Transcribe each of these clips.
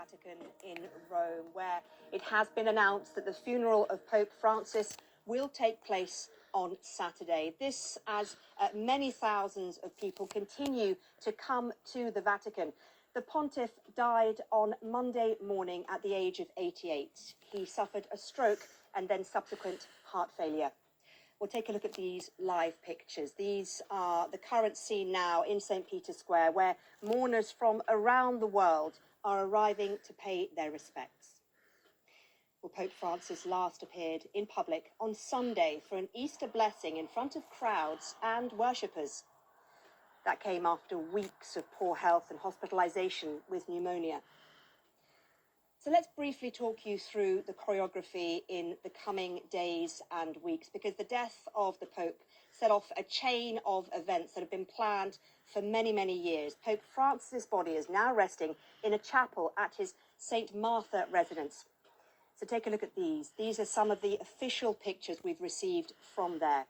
Vatican in Rome, where it has been announced that the funeral of Pope Francis will take place on Saturday. This as many thousands of people continue to come to the Vatican. The pontiff died on Monday morning at the age of 88. He suffered a stroke and then subsequent heart failure. We'll take a look at these live pictures. These are the current scene now in St. Peter's Square, where mourners from around the world are arriving to pay their respects. Well, Pope Francis last appeared in public on Sunday for an Easter blessing in front of crowds and worshippers. That came after weeks of poor health and hospitalization with pneumonia. So let's briefly talk you through the choreography in the coming days and weeks, because the death of the Pope set off a chain of events that have been planned for many, many years. Pope Francis' body is now resting in a chapel at his St. Martha residence. So take a look at these. These are some of the official pictures we've received from there.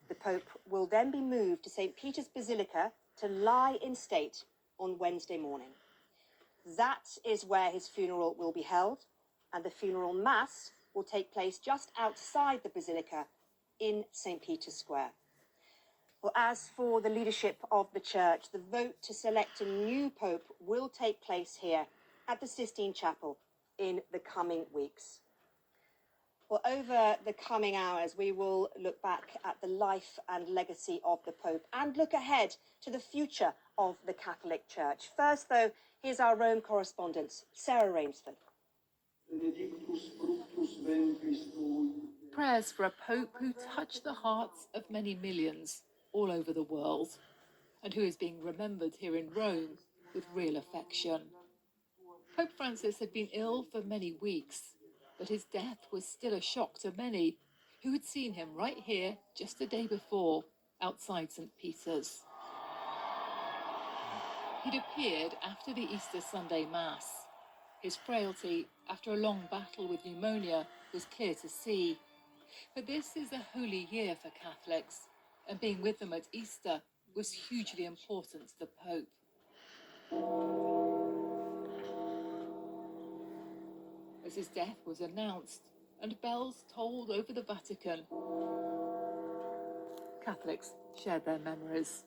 The Pope will then be moved to St. Peter's Basilica to lie in state on Wednesday morning. That is where his funeral will be held, and the funeral mass will take place just outside the Basilica in St. Peter's Square. Well, as for the leadership of the Church, the vote to select a new Pope will take place here at the Sistine Chapel in the coming weeks. Well, over the coming hours, we will look back at the life and legacy of the Pope and look ahead to the future of the Catholic Church. First, though, here's our Rome correspondent, Sarah Rainsford. Prayers for a Pope who touched the hearts of many millions all over the world, and who is being remembered here in Rome with real affection. Pope Francis had been ill for many weeks, but his death was still a shock to many who had seen him right here just a day before, outside St. Peter's. He'd appeared after the Easter Sunday Mass. His frailty, after a long battle with pneumonia, was clear to see. But this is a holy year for Catholics, and being with them at Easter was hugely important to the Pope. As his death was announced and bells tolled over the Vatican, Catholics shared their memories.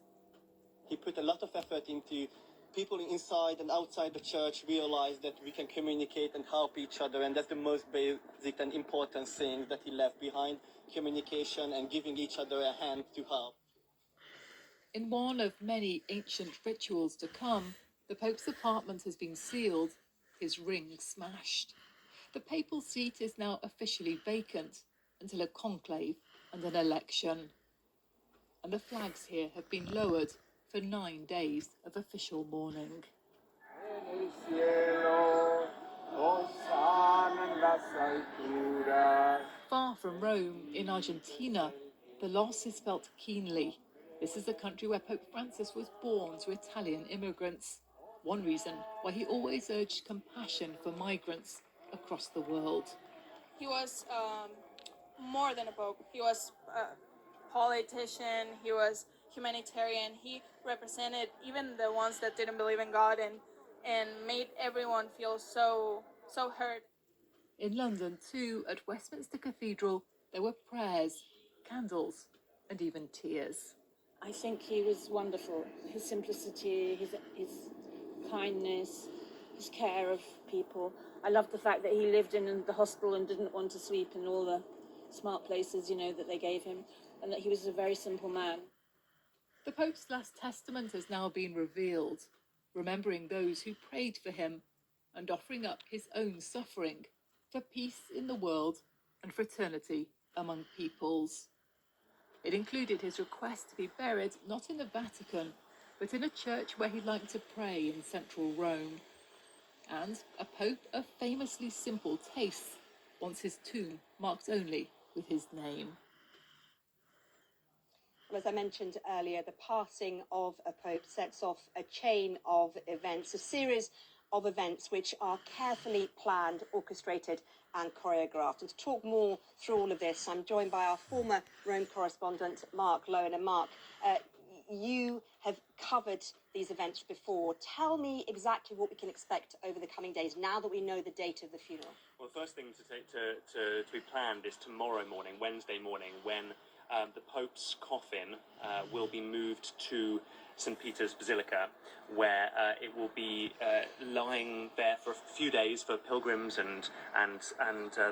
He put a lot of effort into people inside and outside the church realize that we can communicate and help each other, and that's the most basic and important thing that he left behind, communication and giving each other a hand to help. In one of many ancient rituals to come, the Pope's apartment has been sealed, his ring smashed. The papal seat is now officially vacant until a conclave and an election. And the flags here have been lowered for 9 days of official mourning. Far from Rome, in Argentina, the loss is felt keenly. This is the country where Pope Francis was born to Italian immigrants. One reason why he always urged compassion for migrants across the world. He was more than a pope. He was a politician. He was humanitarian. He represented even the ones that didn't believe in God, and made everyone feel so hurt. In London, too, at Westminster Cathedral, there were prayers, candles, and even tears. I think he was wonderful. His simplicity, his kindness, his care of people. I loved the fact that he lived in the hospital and didn't want to sleep in all the smart places, that they gave him, and that he was a very simple man. The Pope's last testament has now been revealed, remembering those who prayed for him and offering up his own suffering for peace in the world and fraternity among peoples. It included his request to be buried not in the Vatican, but in a church where he liked to pray in central Rome. And a Pope of famously simple tastes wants his tomb marked only with his name. Well, as I mentioned earlier, the passing of a Pope sets off a chain of events, a series of events which are carefully planned, orchestrated and choreographed. And to talk more through all of this, I'm joined by our former Rome correspondent, Mark Lowen. And Mark, you have covered these events before. Tell me exactly what we can expect over the coming days, now that we know the date of the funeral. Well, the first thing to be planned is tomorrow morning, Wednesday morning, when the Pope's coffin will be moved to St. Peter's Basilica, where it will be lying there for a few days for pilgrims and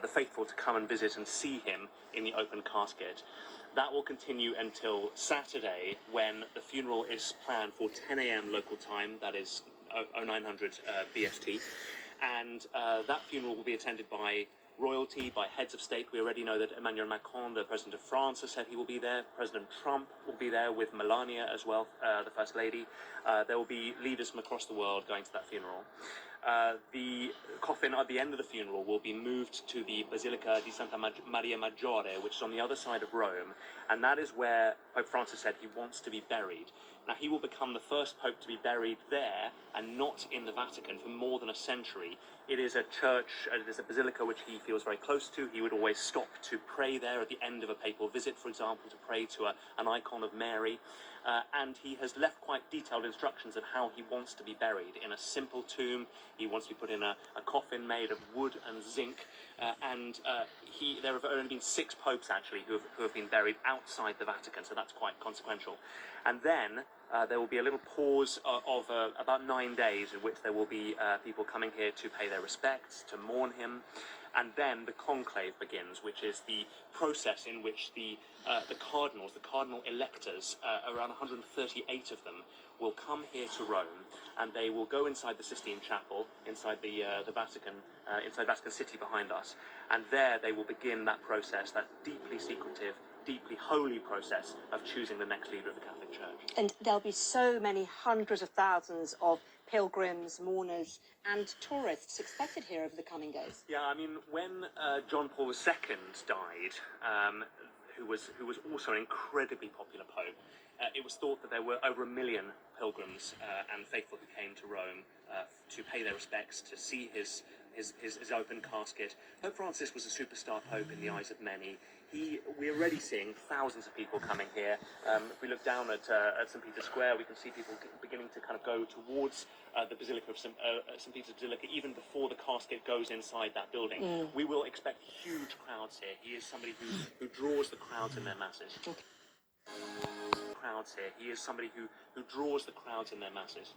the faithful to come and visit and see him in the open casket. That will continue until Saturday, when the funeral is planned for 10 a.m. local time, that is 0900 BST, and that funeral will be attended by royalty, by heads of state. We already know that Emmanuel Macron, the President of France, has said he will be there. President Trump will be there with Melania as well, the First Lady. There will be leaders from across the world going to that funeral. The coffin at the end of the funeral will be moved to the Basilica di Santa Maria Maggiore, which is on the other side of Rome, and that is where Pope Francis said he wants to be buried. Now, he will become the first pope to be buried there and not in the Vatican for more than a century. It is a church, it is a basilica which he feels very close to. He would always stop to pray there at the end of a papal visit, for example, to pray to an icon of Mary. And he has left quite detailed instructions of how he wants to be buried. In a simple tomb, he wants to be put in a coffin made of wood and zinc. There have only been 6 popes, actually, who have been buried outside the Vatican, so that's quite consequential. And then there will be a little pause of about 9 days, in which there will be people coming here to pay their respects, to mourn him. And then the conclave begins, which is the process in which the cardinals, the cardinal electors, around 138 of them, will come here to Rome, and they will go inside the Sistine Chapel, inside the Vatican, inside Vatican City behind us, and there they will begin that process, that deeply secretive, deeply holy process of choosing the next leader of the Catholic Church. And there'll be so many hundreds of thousands of pilgrims, mourners, and tourists expected here over the coming days. Yeah, I mean, when John Paul II died, who was also an incredibly popular pope, it was thought that there were over 1 million pilgrims and faithful who came to Rome to pay their respects, to see his open casket. Pope Francis was a superstar pope in the eyes of many. We're already seeing thousands of people coming here. If we look down at St. Peter's Square, we can see people beginning to kind of go towards the Basilica of St. Peter's Basilica, even before the casket goes inside that building. We will expect huge crowds here. He is somebody who draws the crowds in their masses. He is somebody who draws the crowds in their masses.